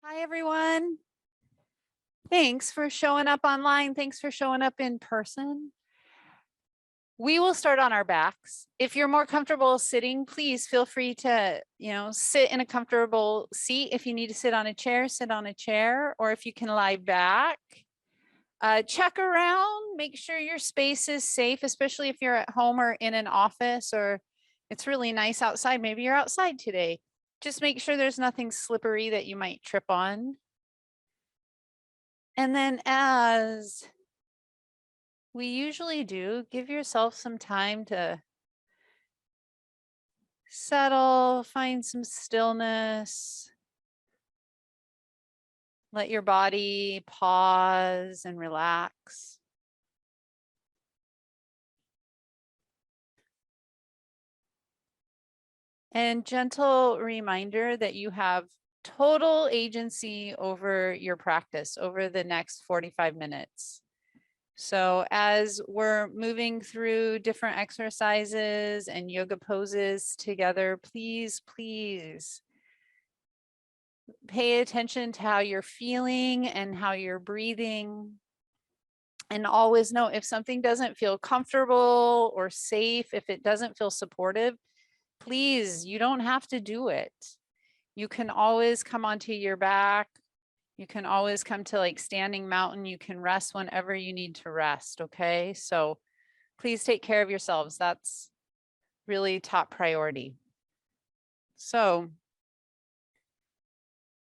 Hi, everyone. Thanks for showing up online. Thanks for showing up in person. We will start on our backs. If you're more comfortable sitting, please feel free to, sit in a comfortable seat. If you need to sit on a chair, sit on a chair, or if you can lie back. Check around, make sure your space is safe, especially if you're at home or in an office or it's really nice outside. Maybe you're outside today. Just make sure there's nothing slippery that you might trip on. And then as we usually do, give yourself some time to settle, find some stillness. Let your body pause and relax. And gentle reminder that you have total agency over your practice over the next 45 minutes. So as we're moving through different exercises and yoga poses together, please pay attention to how you're feeling and how you're breathing. And always know if something doesn't feel comfortable or safe, if it doesn't feel supportive, please, you don't have to do it. You can always come onto your back. You can always come to like standing mountain. You can rest whenever you need to rest. Okay. So please take care of yourselves. That's really top priority. So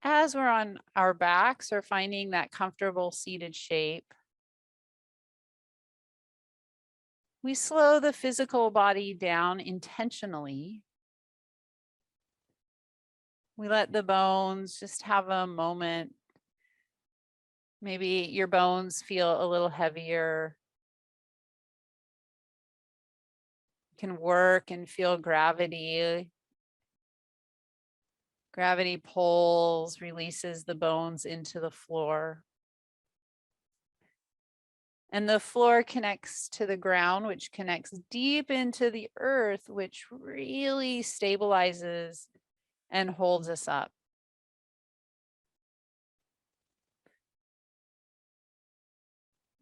as we're on our backs or finding that comfortable seated shape, we slow the physical body down intentionally. We let the bones just have a moment. Maybe your bones feel a little heavier. You can work and feel gravity. Gravity pulls, releases the bones into the floor. And the floor connects to the ground, which connects deep into the earth, which really stabilizes and holds us up.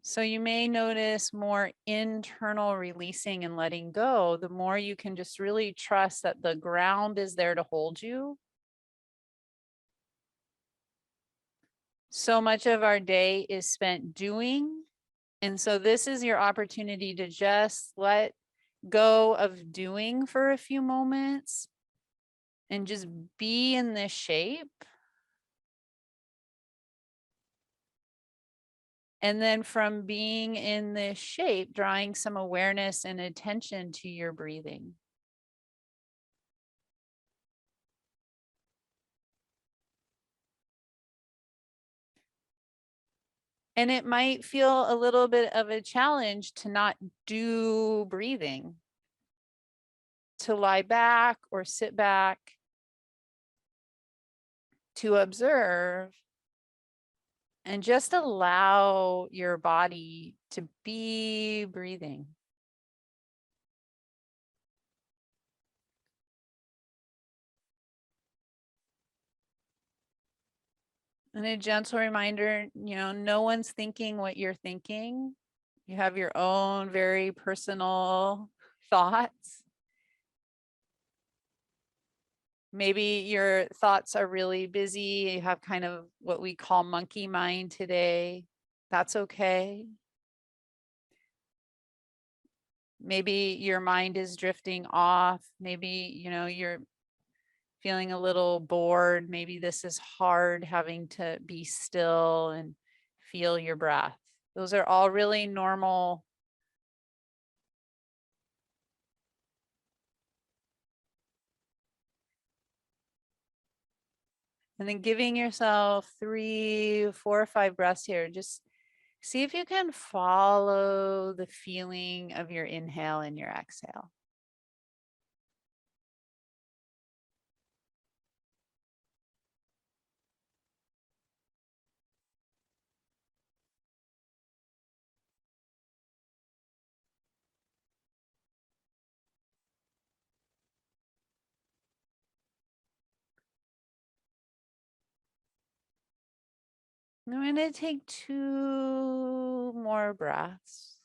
So you may notice more internal releasing and letting go, the more you can just really trust that the ground is there to hold you. So much of our day is spent doing. And so this is your opportunity to just let go of doing for a few moments and just be in this shape. And then from being in this shape, drawing some awareness and attention to your breathing. And it might feel a little bit of a challenge to not do breathing, to lie back or sit back, to observe, and just allow your body to be breathing. And a gentle reminder, no one's thinking what you're thinking. You have your own very personal thoughts. Maybe your thoughts are really busy. You have kind of what we call monkey mind today. That's okay. Maybe your mind is drifting off. Maybe, you're feeling a little bored. Maybe this is hard having to be still and feel your breath. Those are all really normal. And then giving yourself 3, 4, or 5 breaths here. Just see if you can follow the feeling of your inhale and your exhale. I'm going to take 2 more breaths.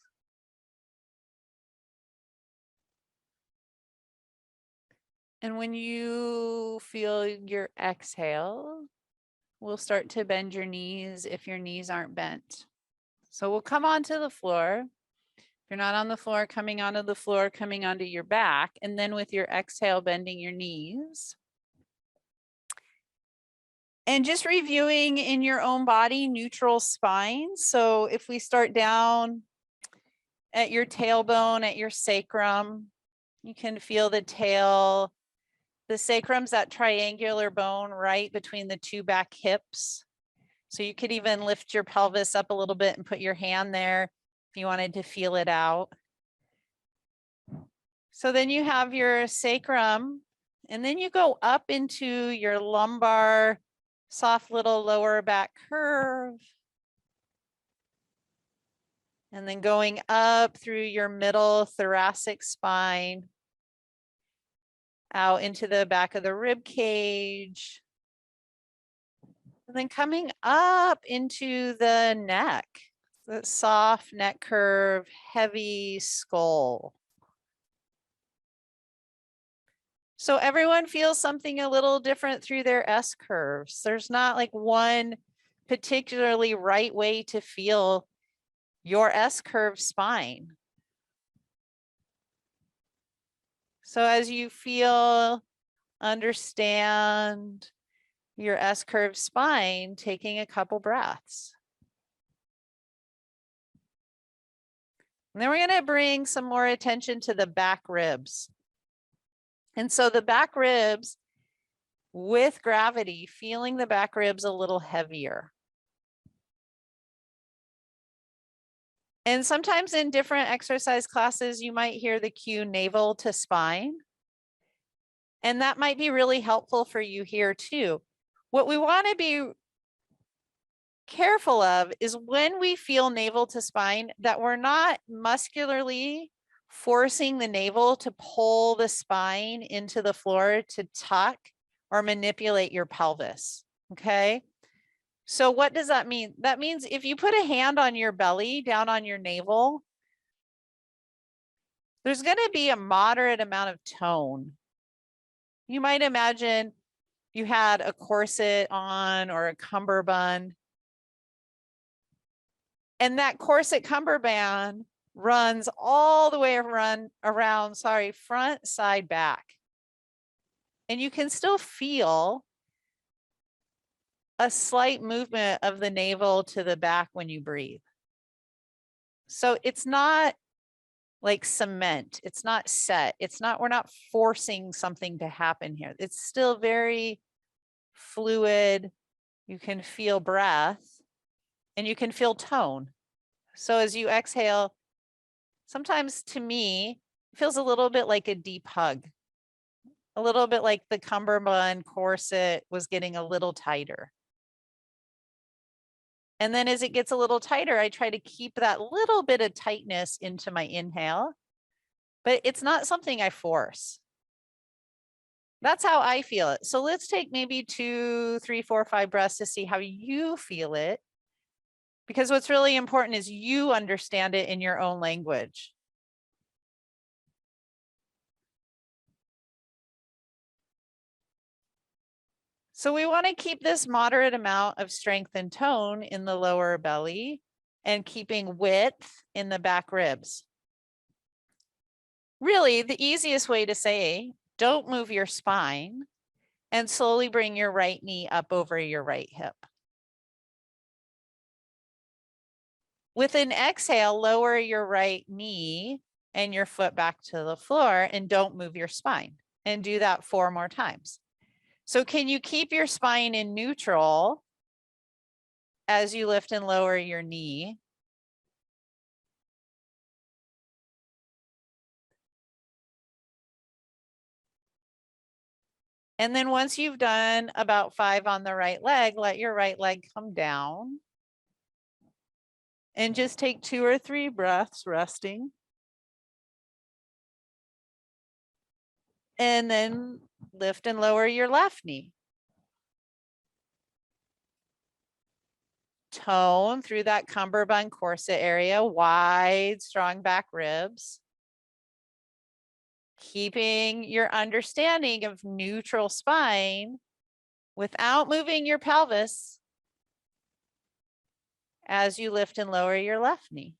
And when you feel your exhale, we'll start to bend your knees if your knees aren't bent. So we'll come onto the floor. If you're not on the floor, coming onto the floor, coming onto your back, and then with your exhale, bending your knees. And just reviewing in your own body, neutral spine. So if we start down at your tailbone, at your sacrum, you can feel the tail. The sacrum's that triangular bone right between the 2 back hips. So you could even lift your pelvis up a little bit and put your hand there if you wanted to feel it out. So then you have your sacrum, and then you go up into your lumbar, soft little lower back curve. And then going up through your middle thoracic spine, out into the back of the rib cage. And then coming up into the neck, the soft neck curve, heavy skull. So everyone feels something a little different through their S curves. There's not like one particularly right way to feel your S curve spine. So as you feel, understand your S curve spine, taking a couple breaths. And then we're going to bring some more attention to the back ribs. And so the back ribs, with gravity, feeling the back ribs a little heavier. And sometimes in different exercise classes, you might hear the cue navel to spine. And that might be really helpful for you here too. What we want to be careful of is when we feel navel to spine, that we're not muscularly forcing the navel to pull the spine into the floor to tuck or manipulate your pelvis. Okay. So what does that mean? That means if you put a hand on your belly, down on your navel, there's going to be a moderate amount of tone. You might imagine you had a corset on or a cummerbund. And that corset cummerbund runs all the way around, front, side, back. And you can still feel a slight movement of the navel to the back when you breathe. So it's not like cement. It's not set. We're not forcing something to happen here. It's still very fluid. You can feel breath and you can feel tone. So as you exhale, sometimes to me, it feels a little bit like a deep hug, a little bit like the cummerbund corset was getting a little tighter. And then as it gets a little tighter, I try to keep that little bit of tightness into my inhale, but it's not something I force. That's how I feel it. So let's take maybe 2, 3, 4, 5 breaths to see how you feel it. Because what's really important is you understand it in your own language. So we want to keep this moderate amount of strength and tone in the lower belly and keeping width in the back ribs. Really, the easiest way to say, don't move your spine and slowly bring your right knee up over your right hip. With an exhale, lower your right knee and your foot back to the floor and don't move your spine, and do that 4 more times. So can you keep your spine in neutral as you lift and lower your knee? And then once you've done about 5 on the right leg, let your right leg come down. And just take 2 or 3 breaths resting. And then lift and lower your left knee. tone through that cummerbund corset area, wide, strong back ribs. Keeping your understanding of neutral spine without moving your pelvis as you lift and lower your left knee.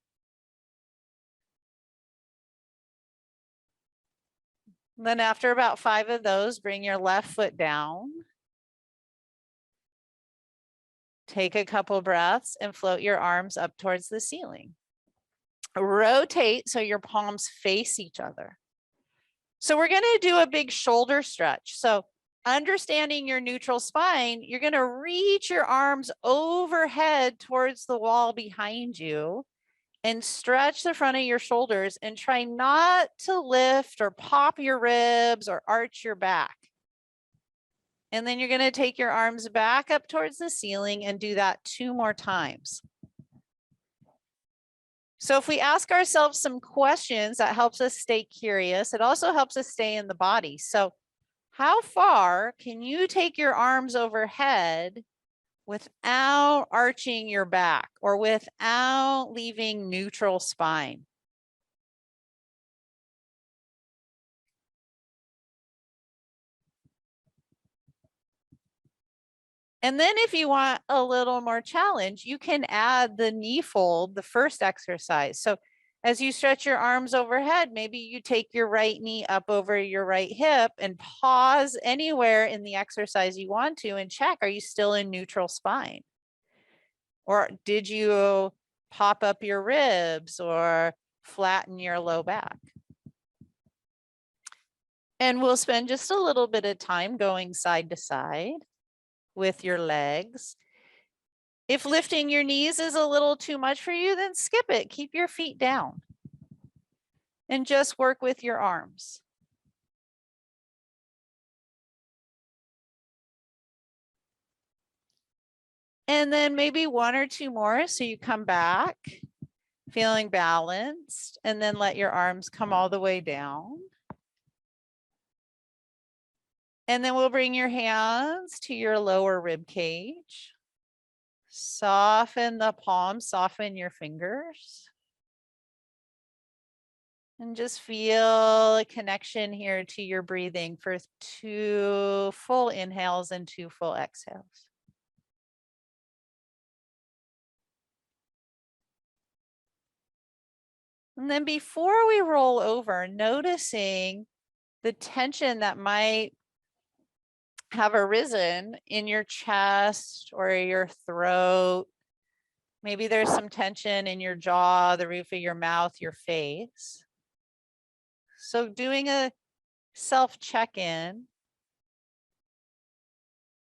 Then after about 5 of those, bring your left foot down. Take a couple breaths and float your arms up towards the ceiling. Rotate so your palms face each other. So we're going to do a big shoulder stretch. So understanding your neutral spine, you're going to reach your arms overhead towards the wall behind you and stretch the front of your shoulders and try not to lift or pop your ribs or arch your back. And then you're going to take your arms back up towards the ceiling and do that 2 more times. So if we ask ourselves some questions, that helps us stay curious. It also helps us stay in the body. So how far can you take your arms overhead without arching your back or without leaving neutral spine? And then if you want a little more challenge, you can add the knee fold, the first exercise. So as you stretch your arms overhead, maybe you take your right knee up over your right hip and pause anywhere in the exercise you want to and check, are you still in neutral spine? Or did you pop up your ribs or flatten your low back? And we'll spend just a little bit of time going side to side with your legs. If lifting your knees is a little too much for you, then skip it. Keep your feet down and just work with your arms. And then maybe 1 or 2 more. So you come back feeling balanced and then let your arms come all the way down. And then we'll bring your hands to your lower rib cage. Soften the palms, soften your fingers. And just feel a connection here to your breathing for 2 full inhales and 2 full exhales. And then before we roll over, noticing the tension that might have arisen in your chest or your throat. Maybe there's some tension in your jaw, the roof of your mouth, your face. So doing a self check-in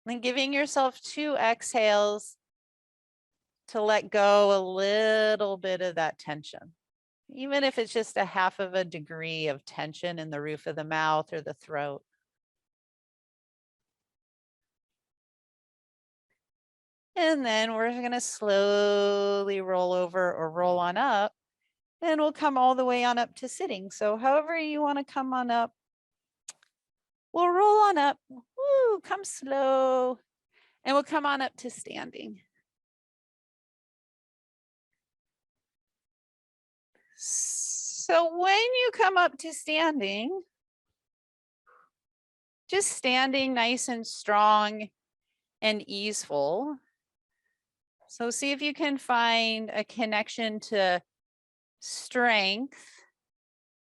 and giving yourself 2 exhales to let go a little bit of that tension. Even if it's just a 1/2 of a degree of tension in the roof of the mouth or the throat. And then we're going to slowly roll over or roll on up, and we'll come all the way on up to sitting. So however you want to come on up, we'll roll on up. Woo, come slow, and we'll come on up to standing. So when you come up to standing, just standing nice and strong and easeful. So see if you can find a connection to strength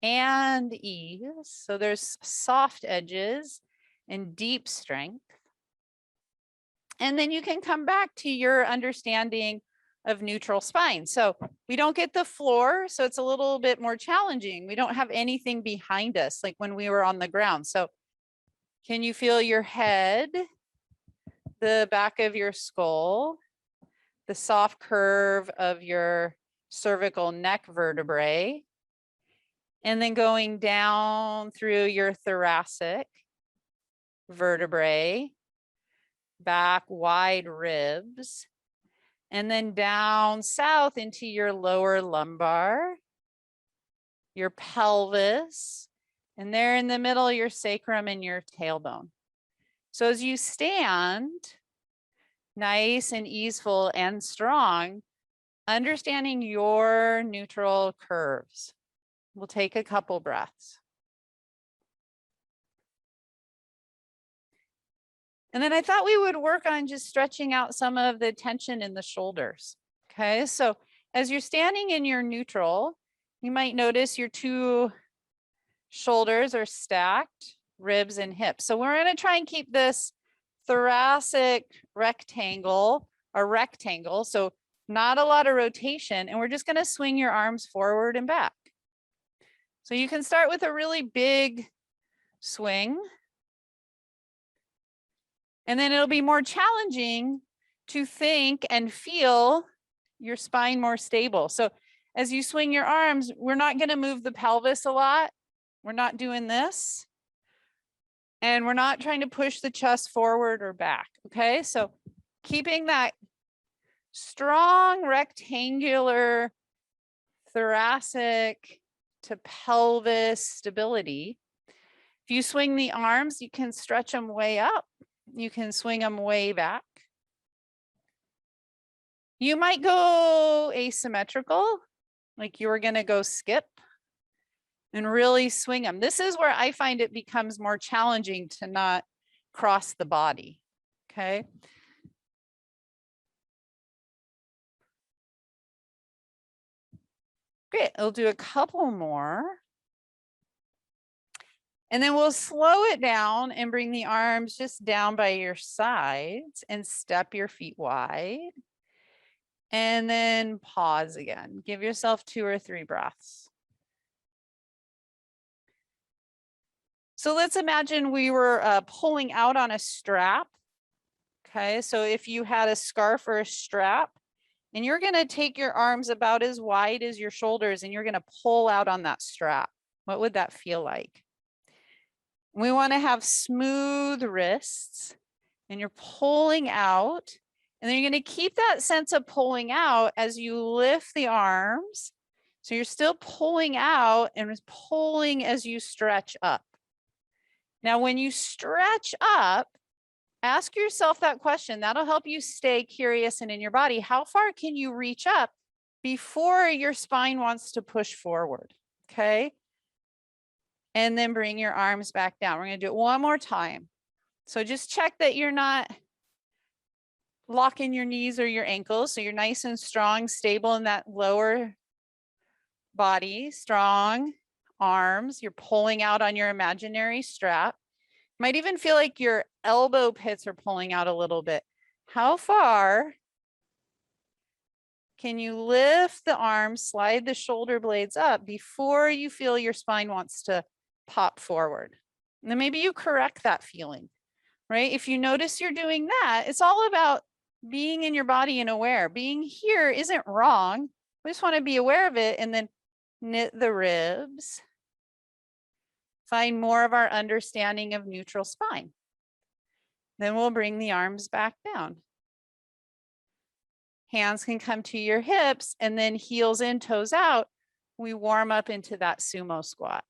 and ease. So there's soft edges and deep strength. And then you can come back to your understanding of neutral spine. So we don't get the floor, so it's a little bit more challenging. We don't have anything behind us like when we were on the ground. So can you feel your head, the back of your skull, the soft curve of your cervical neck vertebrae, and then going down through your thoracic vertebrae, back wide ribs, and then down south into your lower lumbar, your pelvis, and there in the middle, your sacrum and your tailbone. So as you stand, nice and easeful and strong, understanding your neutral curves. We'll take a couple breaths. And then I thought we would work on just stretching out some of the tension in the shoulders. Okay, so as you're standing in your neutral, you might notice your two shoulders are stacked, ribs and hips. So we're going to try and keep this thoracic rectangle, a rectangle. So not a lot of rotation. And we're just going to swing your arms forward and back. So you can start with a really big swing. And then it'll be more challenging to think and feel your spine more stable. So as you swing your arms, we're not going to move the pelvis a lot. We're not doing this. And we're not trying to push the chest forward or back. Okay, so keeping that strong rectangular thoracic to pelvis stability. If you swing the arms, you can stretch them way up. You can swing them way back. You might go asymmetrical, like you were going to go skip and really swing them. This is where I find it becomes more challenging to not cross the body. Okay. Great. I'll do a couple more. And then we'll slow it down and bring the arms just down by your sides and step your feet wide. And then pause again. Give yourself 2 or 3 breaths. So let's imagine we were pulling out on a strap. Okay, so if you had a scarf or a strap, and you're going to take your arms about as wide as your shoulders and you're going to pull out on that strap. What would that feel like? We want to have smooth wrists and you're pulling out, and then you're going to keep that sense of pulling out as you lift the arms. So you're still pulling out and pulling as you stretch up. Now, when you stretch up, ask yourself that question. That'll help you stay curious and in your body. How far can you reach up before your spine wants to push forward? Okay. And then bring your arms back down. We're going to do it one more time. So just check that you're not locking your knees or your ankles. So you're nice and strong, stable in that lower body, strong arms. You're pulling out on your imaginary strap. Might even feel like your elbow pits are pulling out a little bit. How far can you lift the arms, slide the shoulder blades up before you feel your spine wants to pop forward? And then maybe you correct that feeling, right? If you notice you're doing that, it's all about being in your body and aware. Being here isn't wrong. We just want to be aware of it and then knit the ribs. Find more of our understanding of neutral spine. Then we'll bring the arms back down. Hands can come to your hips and then heels in, toes out. We warm up into that sumo squat.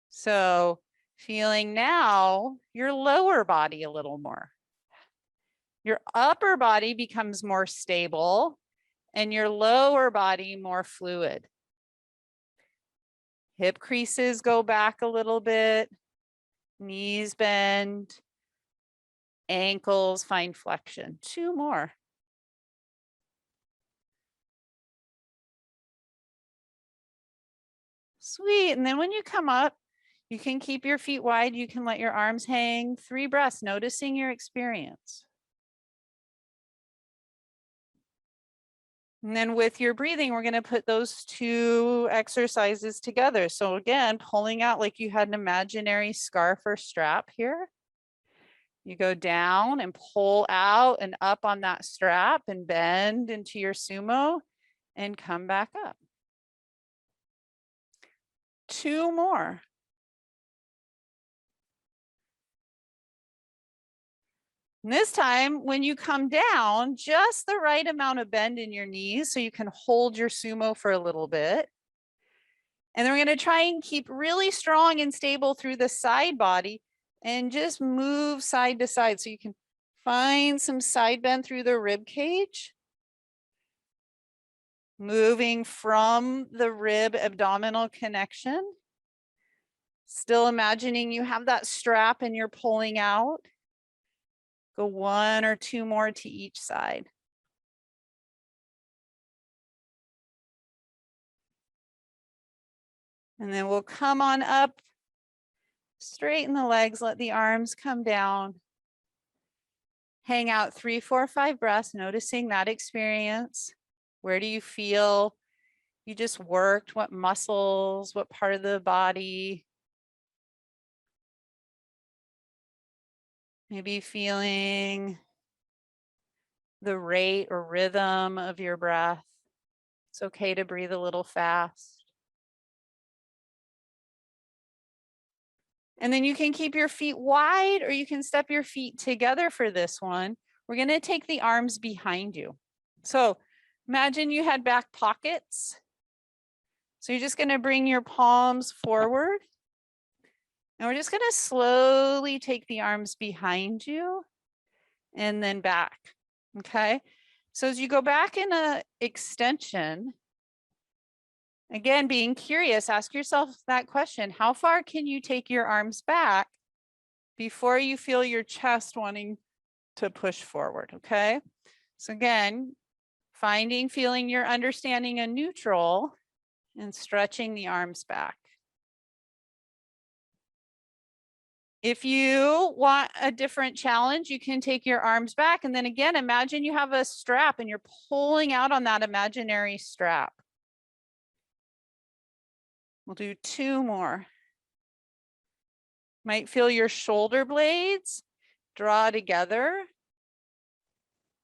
So feeling now your lower body a little more. Your upper body becomes more stable and your lower body more fluid. Hip creases go back a little bit, knees bend, ankles find flexion. 2 more. Sweet. And then when you come up, you can keep your feet wide. You can let your arms hang. 3 breaths, noticing your experience. And then with your breathing, we're going to put those 2 exercises together. So again, pulling out like you had an imaginary scarf or strap here. You go down and pull out and up on that strap and bend into your sumo and come back up. 2 more. And this time, when you come down, just the right amount of bend in your knees so you can hold your sumo for a little bit. And then we're going to try and keep really strong and stable through the side body and just move side to side so you can Find some side bend through the rib cage. Moving from the rib abdominal connection. Still imagining you have that strap and you're pulling out. Go 1 or 2 more to each side. And then we'll come on up, straighten the legs, let the arms come down. Hang out 3, 4, 5 breaths, noticing that experience. Where do you feel you just worked? What muscles, what part of the body? Maybe feeling the rate or rhythm of your breath. It's okay to breathe a little fast. And then you can keep your feet wide or you can step your feet together for this one. We're going to take the arms behind you. So imagine you had back pockets. So you're just going to bring your palms forward. And we're just going to slowly take the arms behind you and then back. Okay. So as you go back in a extension, again, being curious, ask yourself that question. How far can you take your arms back before you feel your chest wanting to push forward? Okay. So again, feeling your understanding a neutral and stretching the arms back. If you want a different challenge, you can take your arms back. And then again, imagine you have a strap and you're pulling out on that imaginary strap. We'll do 2 more. Might feel your shoulder blades draw together.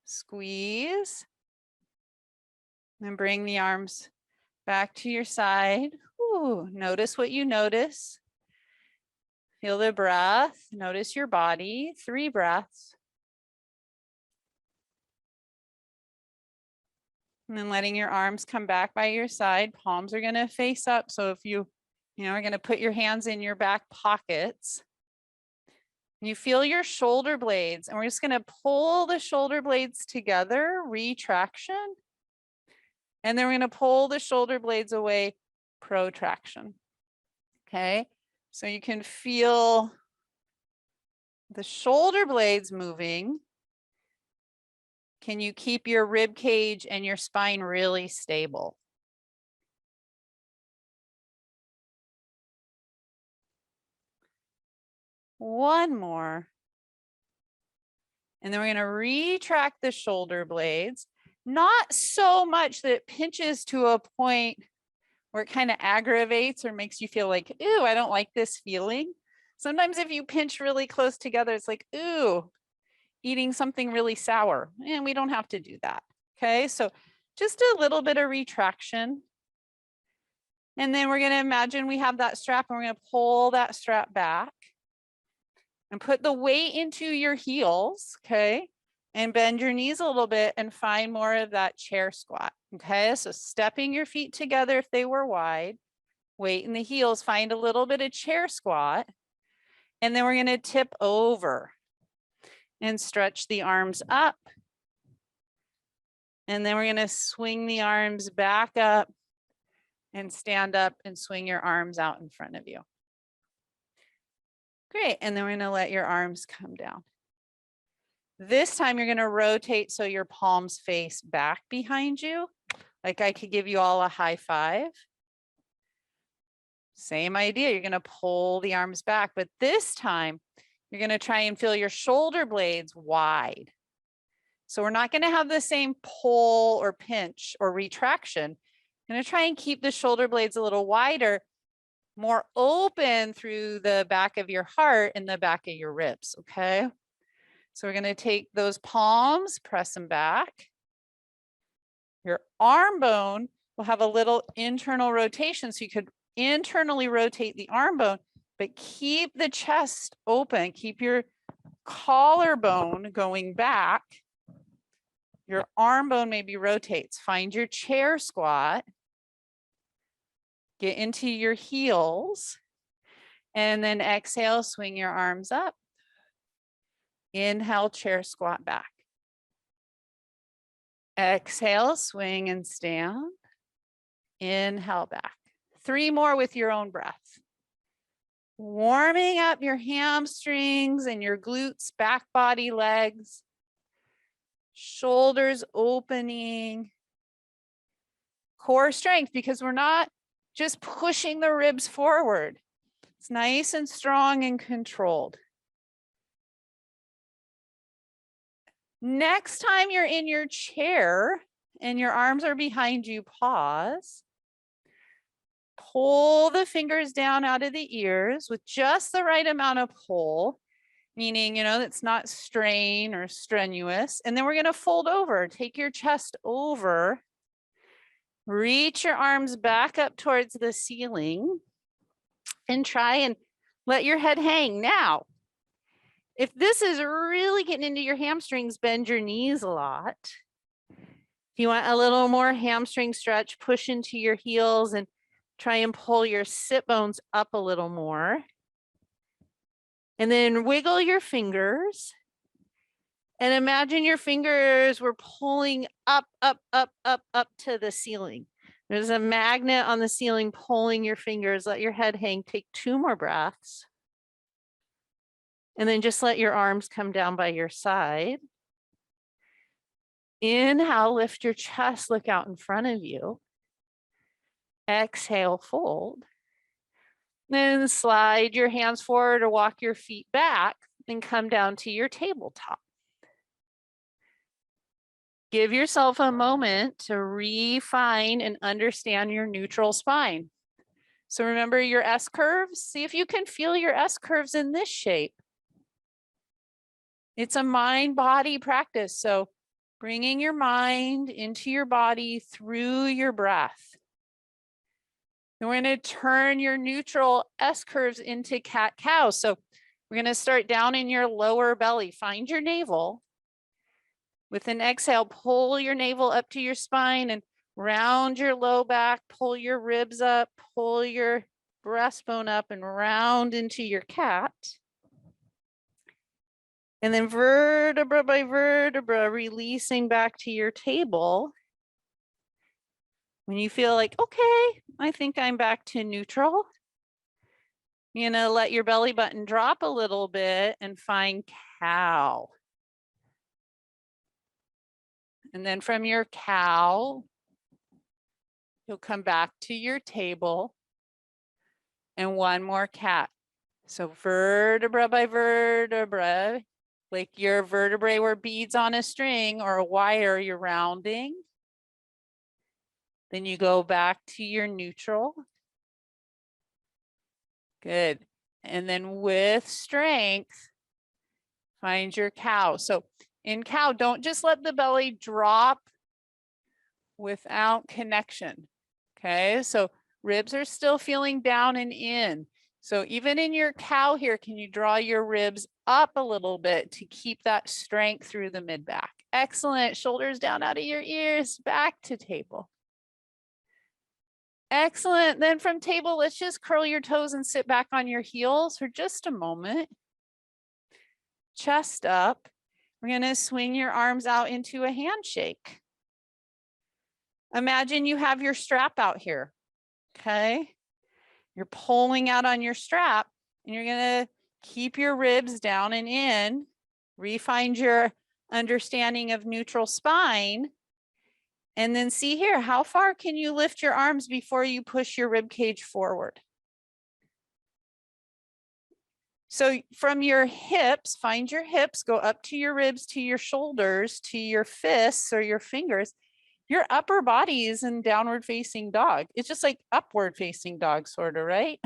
Squeeze. And bring the arms back to your side. Ooh, notice what you notice. Feel the breath. Notice your body. 3 breaths. And then letting your arms come back by your side. Palms are going to face up. So if you are going to put your hands in your back pockets. You feel your shoulder blades. And we're just going to pull the shoulder blades together. Retraction. And then we're going to pull the shoulder blades away. Protraction. Okay. So you can feel the shoulder blades moving. Can you keep your rib cage and your spine really stable? One more. And then we're going to retract the shoulder blades. Not so much that it pinches to a point where it kind of aggravates or makes you feel like, ooh, I don't like this feeling. Sometimes if you pinch really close together, it's like, ooh, eating something really sour. And we don't have to do that. Okay, so just a little bit of retraction. And then we're going to imagine we have that strap and we're going to pull that strap back and put the weight into your heels. Okay, and bend your knees a little bit and find more of that chair squat. Okay, so stepping your feet together if they were wide, weight in the heels, find a little bit of chair squat. And then we're going to tip over and stretch the arms up. And then we're going to swing the arms back up and stand up and swing your arms out in front of you. Great. And then we're going to let your arms come down. This time you're going to rotate so your palms face back behind you. Like I could give you all a high five. Same idea. You're going to pull the arms back, but this time you're going to try and feel your shoulder blades wide. So we're not going to have the same pull or pinch or retraction. I'm going to try and keep the shoulder blades a little wider, more open through the back of your heart and the back of your ribs. Okay. So we're going to take those palms, press them back. Your arm bone will have a little internal rotation. So you could internally rotate the arm bone, but keep the chest open. Keep your collarbone going back. Your arm bone maybe rotates. Find your chair squat. Get into your heels. And then exhale, swing your arms up. Inhale, chair squat back. Exhale, swing and stand. Inhale back. 3 more with your own breath. Warming up your hamstrings and your glutes, back body, legs. Shoulders opening. Core strength, because we're not just pushing the ribs forward. It's nice and strong and controlled. Next time you're in your chair and your arms are behind you, pause. Pull the fingers down out of the ears with just the right amount of pull, meaning, it's not strain or strenuous. And then we're going to fold over. Take your chest over. Reach your arms back up towards the ceiling and try and let your head hang. Now, if this is really getting into your hamstrings, bend your knees a lot. If you want a little more hamstring stretch, push into your heels and try and pull your sit bones up a little more. And then wiggle your fingers. And imagine your fingers were pulling up, up, up, up, up to the ceiling. There's a magnet on the ceiling pulling your fingers. Let your head hang. Take 2 more breaths. And then just let your arms come down by your side. Inhale, lift your chest, look out in front of you. Exhale, fold. Then slide your hands forward or walk your feet back and come down to your tabletop. Give yourself a moment to refine and understand your neutral spine. So remember your S curves. See if you can feel your S curves in this shape. It's a mind-body practice. So bringing your mind into your body through your breath. And we're going to turn your neutral S curves into cat-cow. So we're going to start down in your lower belly. Find your navel. With an exhale, pull your navel up to your spine and round your low back, pull your ribs up, pull your breastbone up and round into your cat. And then vertebra by vertebra, releasing back to your table. When you feel like, okay, I think I'm back to neutral, you're gonna let your belly button drop a little bit and find cow. And then from your cow, you'll come back to your table and 1 more cat. So vertebra by vertebra, like your vertebrae were beads on a string or a wire, you're rounding. Then you go back to your neutral. Good. And then with strength, find your cow. So in cow, don't just let the belly drop without connection. Okay, so ribs are still feeling down and in. So even in your cow here, can you draw your ribs up a little bit to keep that strength through the mid-back? Excellent. Shoulders down out of your ears, back to table. Excellent. Then from table, let's just curl your toes and sit back on your heels for just a moment. Chest up. We're going to swing your arms out into a handshake. Imagine you have your strap out here. Okay. You're pulling out on your strap and you're going to keep your ribs down and in. Refine your understanding of neutral spine. And then see here, how far can you lift your arms before you push your rib cage forward? So from your hips, find your hips, go up to your ribs, to your shoulders, to your fists or your fingers. Your upper body is in downward facing dog. It's just like upward facing dog, sort of, right?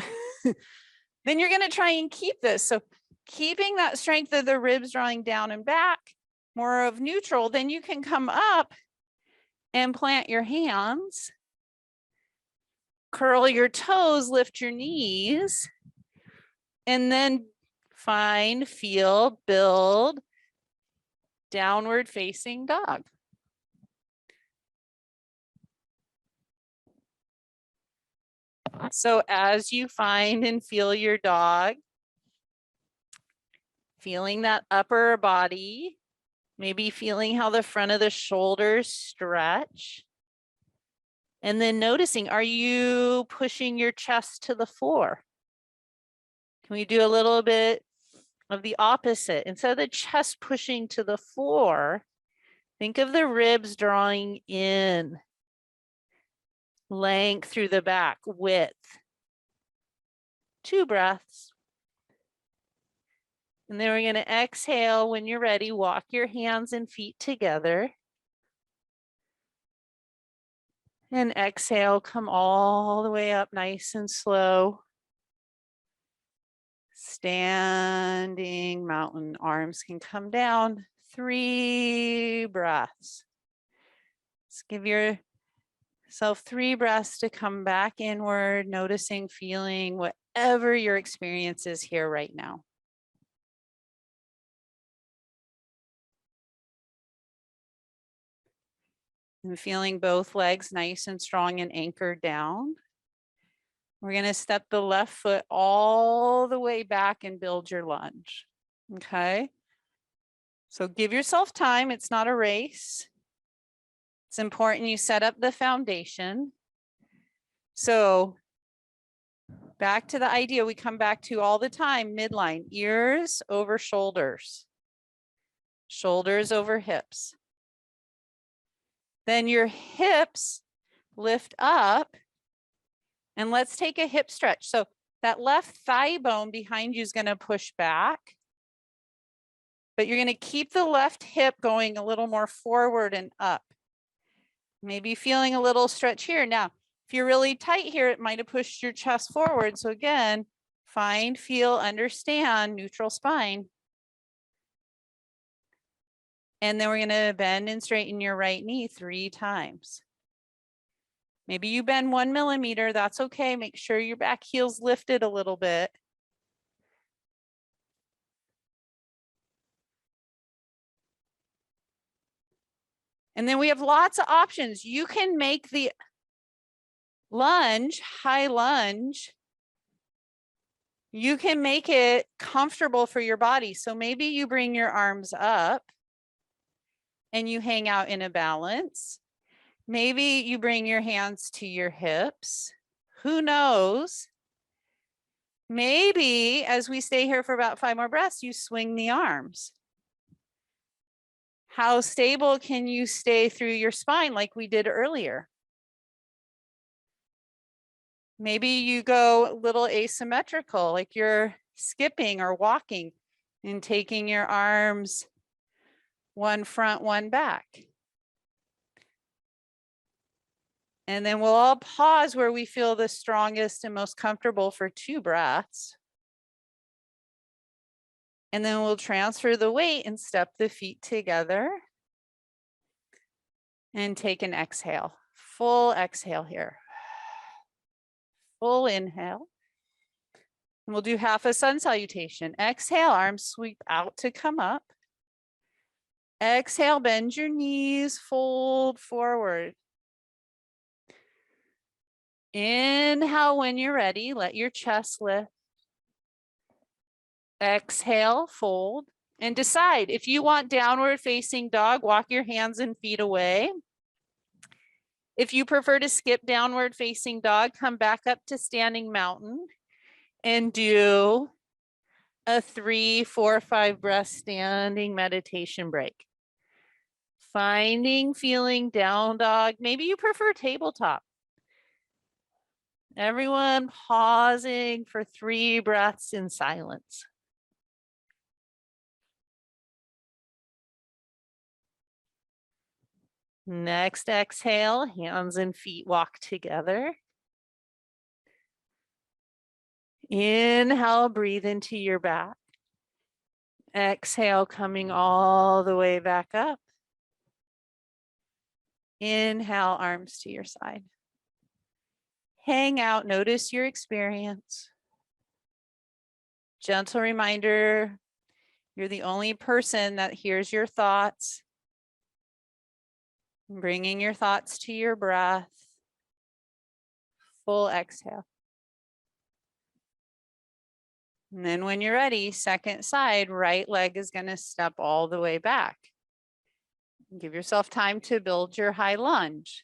Then you're going to try and keep this. So keeping that strength of the ribs drawing down and back, more of neutral, then you can come up and plant your hands, curl your toes, lift your knees, and then find, feel, build downward facing dog. So as you find and feel your dog, Feeling that upper body, maybe feeling how the front of the shoulders stretch. And then noticing, are you pushing your chest to the floor? Can we do a little bit of the opposite? Instead of the chest pushing to the floor, think of the ribs drawing in, length through the back, width. 2 breaths. And then we're going to exhale. When you're ready, walk your hands and feet together. And exhale, come all the way up nice and slow. Standing mountain, arms can come down. 3 breaths. Let's give yourself 3 breaths to come back inward, noticing, feeling whatever your experience is here right now. And feeling both legs nice and strong and anchored down. We're going to step the left foot all the way back and build your lunge. Okay. So give yourself time. It's not a race. It's important you set up the foundation. So back to the idea we come back to all the time, midline, ears over shoulders, shoulders over hips. Then your hips lift up, and let's take a hip stretch. So that left thigh bone behind you is going to push back, but you're going to keep the left hip going a little more forward and up. Maybe feeling a little stretch here. Now, if you're really tight here, it might have pushed your chest forward. So again, find, feel, understand, neutral spine. And then we're going to bend and straighten your right knee 3 times. Maybe you bend 1 millimeter. That's okay. Make sure your back heel's lifted a little bit. And then we have lots of options. You can make the lunge, high lunge. You can make it comfortable for your body. So maybe you bring your arms up and you hang out in a balance. Maybe you bring your hands to your hips. Who knows? Maybe as we stay here for about 5 more breaths, you swing the arms. How stable can you stay through your spine like we did earlier? Maybe you go a little asymmetrical, like you're skipping or walking and taking your arms one front, one back. And then we'll all pause where we feel the strongest and most comfortable for 2 breaths. And then we'll transfer the weight and step the feet together. And take an exhale, full exhale here. Full inhale. And we'll do half a sun salutation. Exhale, arms sweep out to come up. Exhale, bend your knees, fold forward. Inhale when you're ready, let your chest lift. Exhale, fold, and decide if you want downward facing dog, walk your hands and feet away. If you prefer to skip downward facing dog, come back up to standing mountain and do a 3, 4, 5 breath standing meditation break. Finding, feeling down dog. Maybe you prefer tabletop. Everyone pausing for 3 breaths in silence. Next exhale, hands and feet walk together. Inhale, breathe into your back. Exhale, coming all the way back up. Inhale, arms to your side. Hang out, notice your experience. Gentle reminder, you're the only person that hears your thoughts. Bringing your thoughts to your breath. Full exhale. And then when you're ready, second side, right leg is going to step all the way back. Give yourself time to build your high lunge.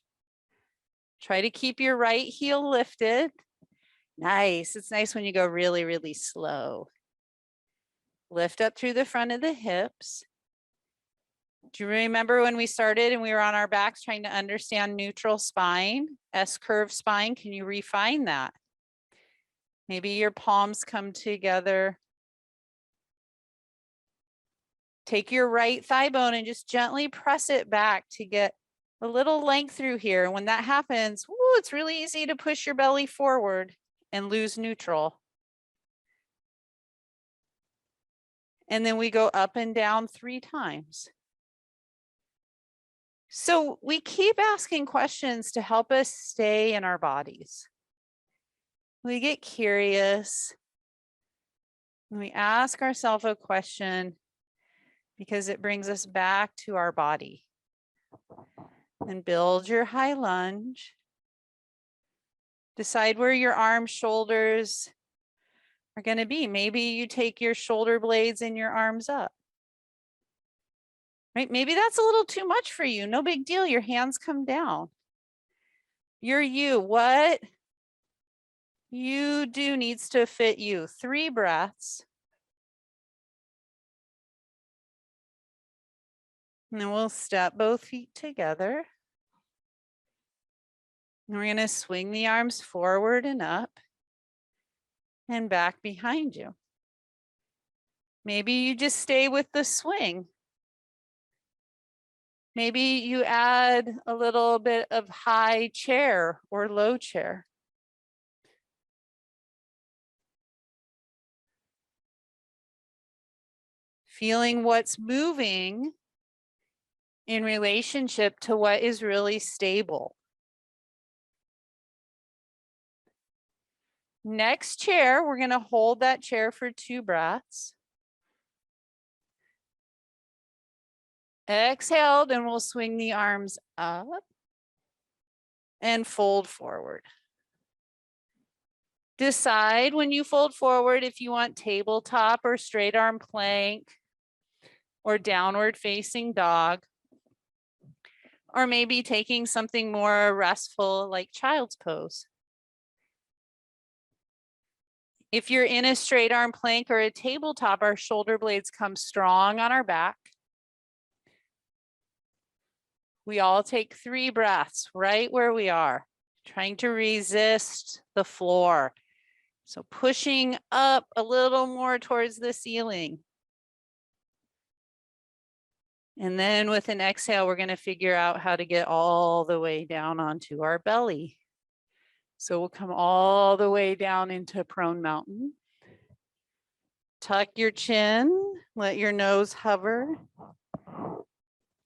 Try to keep your right heel lifted. Nice. It's nice when you go really, really slow. Lift up through the front of the hips. Do you remember when we started and we were on our backs trying to understand neutral spine, S-curve spine? Can you refine that? Maybe your palms come together. Take your right thigh bone and just gently press it back to get a little length through here. When that happens, ooh, it's really easy to push your belly forward and lose neutral. And then we go up and down 3 times. So we keep asking questions to help us stay in our bodies. We get curious. We ask ourselves a question because it brings us back to our body. And build your high lunge. Decide where your arms, shoulders are going to be. Maybe you take your shoulder blades and your arms up. Right? Maybe that's a little too much for you. No big deal. Your hands come down. You're you. What you do needs to fit you. 3 breaths. And then we'll step both feet together. And we're going to swing the arms forward and up and back behind you. Maybe you just stay with the swing. Maybe you add a little bit of high chair or low chair. Feeling what's moving in relationship to what is really stable. Next chair, we're going to hold that chair for 2 breaths. Exhale, and we'll swing the arms up and fold forward. Decide when you fold forward if you want tabletop or straight arm plank or downward facing dog, or maybe taking something more restful like child's pose. If you're in a straight arm plank or a tabletop, our shoulder blades come strong on our back. We all take 3 breaths right where we are, trying to resist the floor. So pushing up a little more towards the ceiling. And then with an exhale, we're going to figure out how to get all the way down onto our belly. So we'll come all the way down into prone mountain. Tuck your chin, let your nose hover.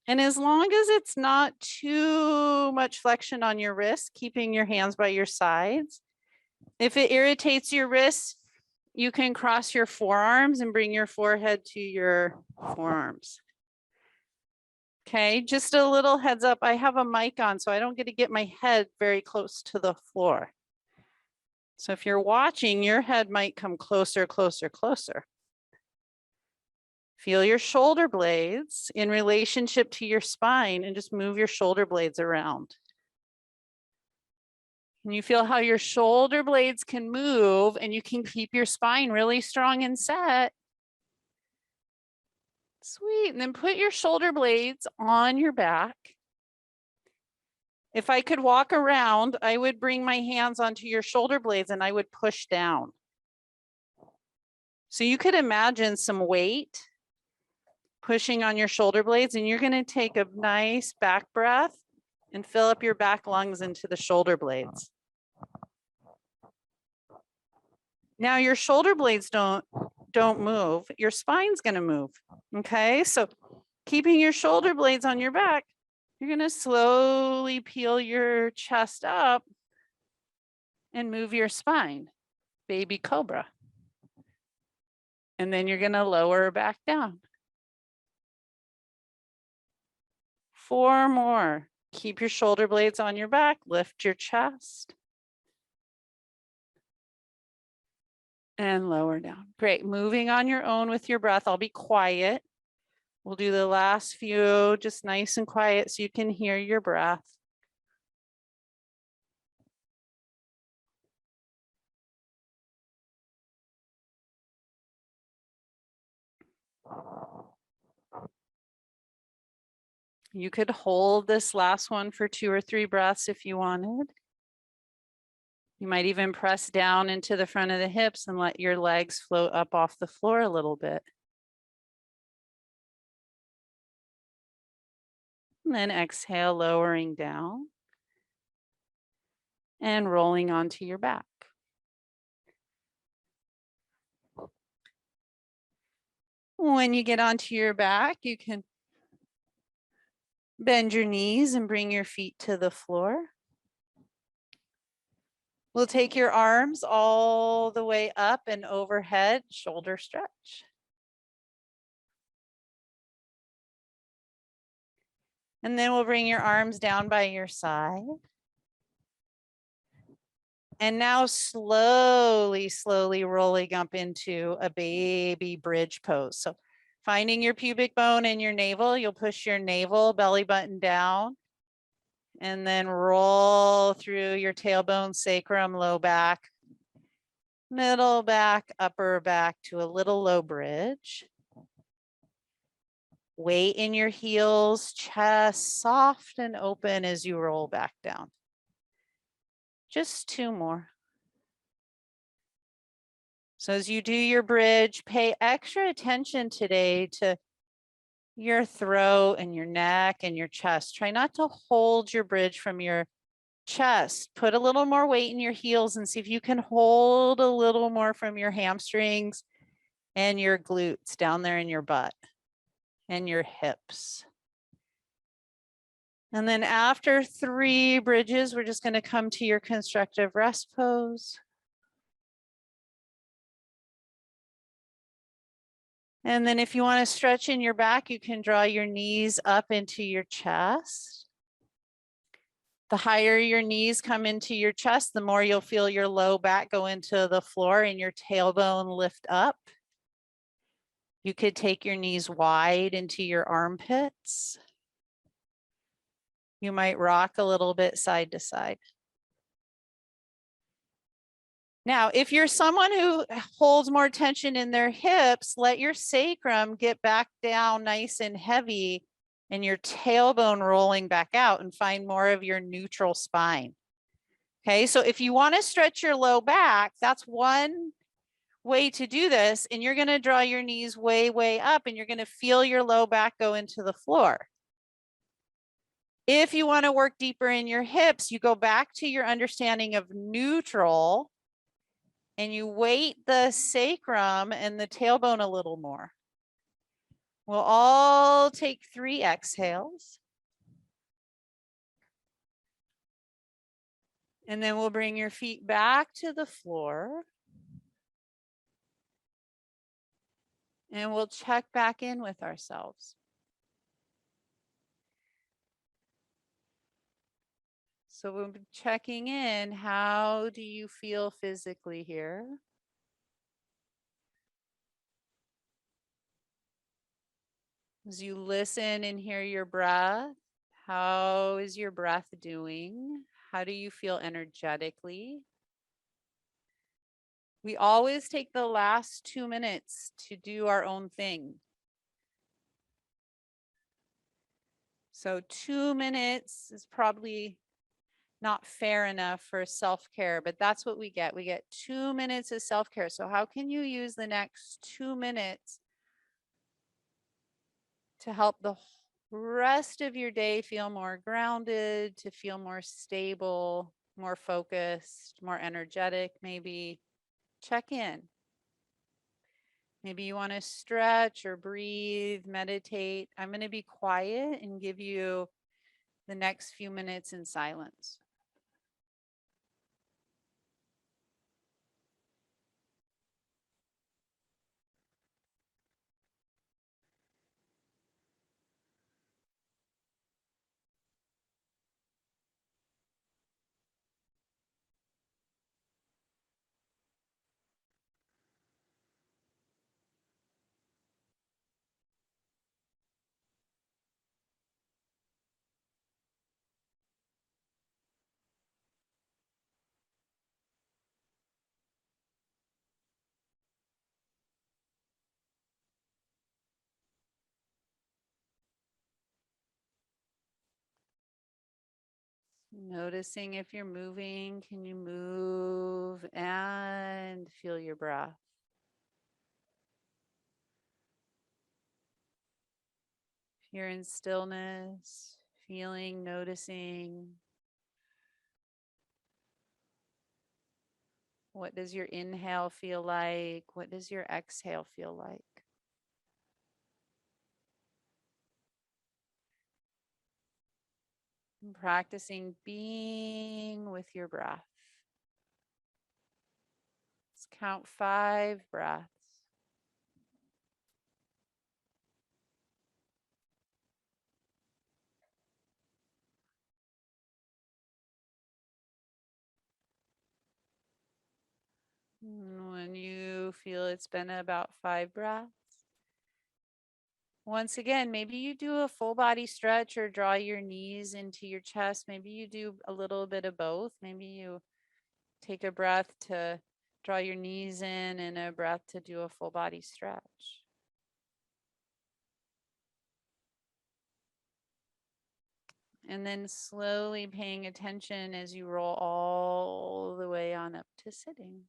And as long as it's not too much flexion on your wrist, keeping your hands by your sides. If it irritates your wrist, you can cross your forearms and bring your forehead to your forearms. Okay, just a little heads up. I have a mic on, so I don't get my head very close to the floor. So if you're watching, your head might come closer, closer, closer. Feel your shoulder blades in relationship to your spine and just move your shoulder blades around. And you feel how your shoulder blades can move and you can keep your spine really strong and set. Sweet. And then put your shoulder blades on your back. If I could walk around, I would bring my hands onto your shoulder blades and I would push down. So you could imagine some weight pushing on your shoulder blades, and you're going to take a nice back breath and fill up your back lungs into the shoulder blades. Now your shoulder blades don't move, your spine's going to move. Okay, so keeping your shoulder blades on your back, you're going to slowly peel your chest up and move your spine, baby cobra. And then you're going to lower back down. 4 more. Keep your shoulder blades on your back, lift your chest. And lower down. Great. Moving on your own with your breath. I'll be quiet. We'll do the last few just nice and quiet so you can hear your breath. You could hold this last one for 2 or 3 breaths if you wanted. You might even press down into the front of the hips and let your legs float up off the floor a little bit. And then exhale, lowering down and rolling onto your back. When you get onto your back, you can bend your knees and bring your feet to the floor. We'll take your arms all the way up and overhead, shoulder stretch. And then we'll bring your arms down by your side. And now slowly, slowly rolling up into a baby bridge pose. So finding your pubic bone in your navel, you'll push your navel, belly button down, and then roll through your tailbone, sacrum, low back, middle back, upper back to a little low bridge. Weight in your heels, chest soft and open as you roll back down. Just 2 more. So as you do your bridge, pay extra attention today to your throat and your neck and your chest. Try not to hold your bridge from your chest. Put a little more weight in your heels and see if you can hold a little more from your hamstrings and your glutes down there in your butt and your hips. And then after 3 bridges, we're just going to come to your constructive rest pose. And then if you want to stretch in your back, you can draw your knees up into your chest. The higher your knees come into your chest, the more you'll feel your low back go into the floor and your tailbone lift up. You could take your knees wide into your armpits. You might rock a little bit side to side. Now, if you're someone who holds more tension in their hips, let your sacrum get back down nice and heavy and your tailbone rolling back out and find more of your neutral spine. Okay, so if you want to stretch your low back, that's one way to do this. And you're going to draw your knees way, way up and you're going to feel your low back go into the floor. If you want to work deeper in your hips, you go back to your understanding of neutral and you weight the sacrum and the tailbone a little more. We'll all take 3 exhales. And then we'll bring your feet back to the floor. And we'll check back in with ourselves. So we'll be checking in. How do you feel physically here? As you listen and hear your breath, how is your breath doing? How do you feel energetically? We always take the last 2 minutes to do our own thing. So 2 minutes is probably not fair enough for self-care, but that's what we get. We get 2 minutes of self-care. So how can you use the next 2 minutes to help the rest of your day feel more grounded, to feel more stable, more focused, more energetic? Maybe check in. Maybe you want to stretch or breathe, meditate. I'm going to be quiet and give you the next few minutes in silence. Noticing if you're moving, can you move and feel your breath? If you're in stillness, feeling, noticing. What does your inhale feel like? What does your exhale feel like? And practicing being with your breath. Let's count 5 breaths. When you feel it's been about 5 breaths, once again, maybe you do a full body stretch or draw your knees into your chest. Maybe you do a little bit of both. Maybe you take a breath to draw your knees in and a breath to do a full body stretch. And then slowly paying attention as you roll all the way on up to sitting.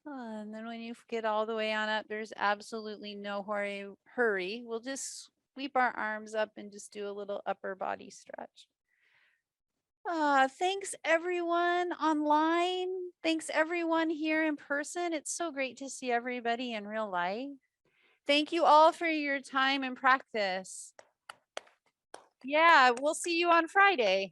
And then when you get all the way on up, there's absolutely no hurry. We'll just sweep our arms up and just do a little upper body stretch. Thanks everyone online. Thanks everyone here in person. It's so great to see everybody in real life. Thank you all for your time and practice. Yeah, we'll see you on Friday.